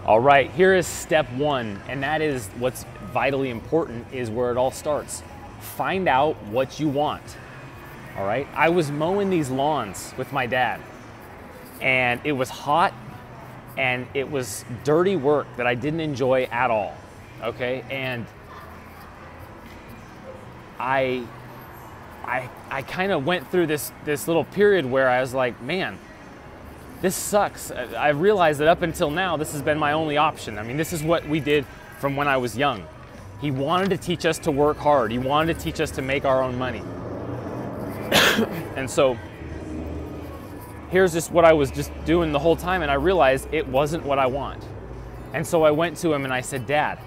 All right, here is step one, and that is what's vitally important, is where it all starts. Find out what you want. All right, I was mowing these lawns with my dad, and it was hot, and it was dirty work that I didn't enjoy at all. Okay, and I kind of went through this little period where I was like, man, this sucks. I realized that up until now, this has been my only option. I mean, this is what we did from when I was young. He wanted to teach us to work hard. He wanted to teach us to make our own money. And so here's just what I was just doing the whole time, and I realized it wasn't what I want. And so I went to him and I said, Dad,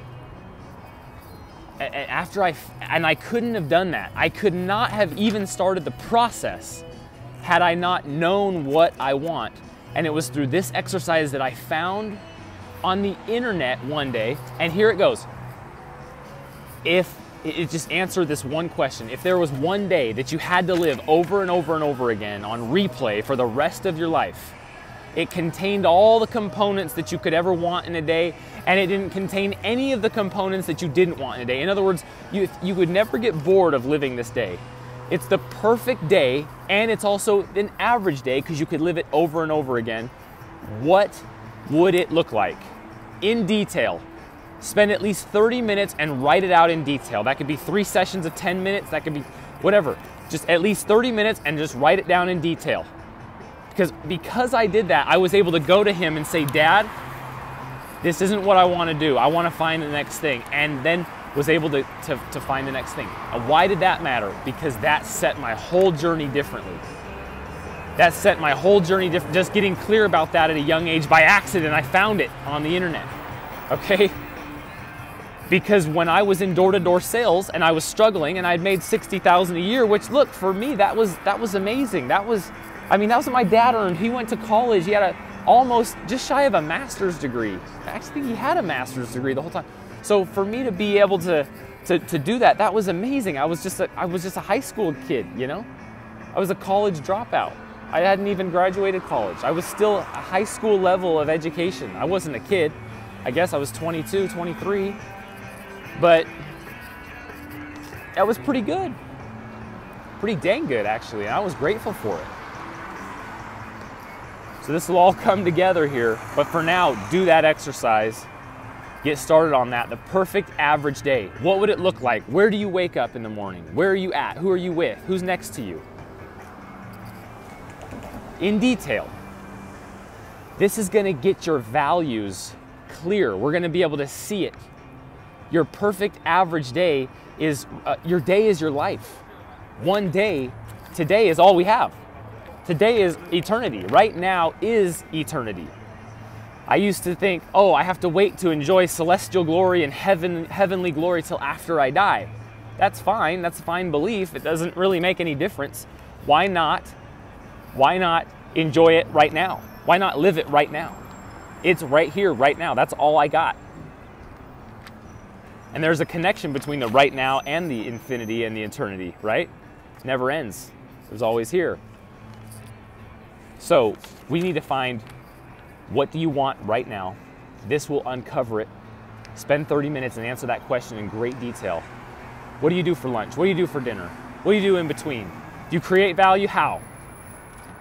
I couldn't have done that. I could not have even started the process had I not known what I want. And it was through this exercise that I found on the internet one day, and here it goes. If it just answered this one question, if there was one day that you had to live over and over and over again on replay for the rest of your life, it contained all the components that you could ever want in a day, and it didn't contain any of the components that you didn't want in a day. In other words, you would never get bored of living this day. It's the perfect day, and it's also an average day because you could live it over and over again. What would it look like? In detail. Spend at least 30 minutes and write it out in detail. That could be 3 sessions of 10 minutes, that could be whatever. Just at least 30 minutes and just write it down in detail. Because I did that, I was able to go to him and say, Dad, this isn't what I want to do. I want to find the next thing. And then was able to find the next thing. Why did that matter? Because that set my whole journey differently. That set my whole journey different. Just getting clear about that at a young age by accident, I found it on the internet. Okay? Because when I was in door-to-door sales and I was struggling and I'd made $60,000 a year, which look, for me, that was amazing. That was what my dad earned. He went to college. He had almost just shy of a master's degree. I actually think he had a master's degree the whole time. So for me to be able to do that, that was amazing. I was just a high school kid, you know? I was a college dropout. I hadn't even graduated college. I was still a high school level of education. I wasn't a kid. I guess I was 22, 23. But that was pretty good. Pretty dang good, actually. And I was grateful for it. So this will all come together here. But for now, do that exercise. Get started on that. The perfect average day. What would it look like? Where do you wake up in the morning? Where are you at? Who are you with? Who's next to you? In detail. This is going to get your values clear. We're going to be able to see it. Your perfect average day is, your day is your life. One day, today is all we have. Today is eternity. Right now is eternity. I used to think, oh, I have to wait to enjoy celestial glory and heavenly glory till after I die. That's fine. That's a fine belief. It doesn't really make any difference. Why not enjoy it right now? Why not live it right now? It's right here, right now. That's all I got. And there's a connection between the right now and the infinity and the eternity, right? It never ends. It was always here. So we need to find, what do you want right now? This will uncover it. Spend 30 minutes and answer that question in great detail. What do you do for lunch? What do you do for dinner? What do you do in between? Do you create value? How?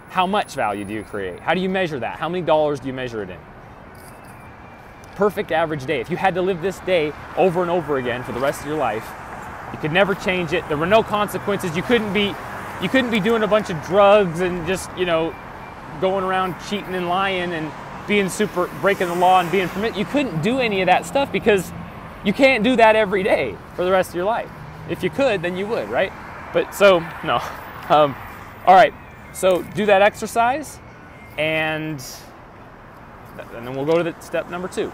How much value do you create? How do you measure that? How many dollars do you measure it in? Perfect average day. If you had to live this day over and over again for the rest of your life, you could never change it. There were no consequences. You couldn't be doing a bunch of drugs and just, going around cheating and lying and breaking the law and being permitted. You couldn't do any of that stuff because you can't do that every day for the rest of your life. If you could, then you would, right? But so, no. All right, so do that exercise, and then we'll go to step number 2.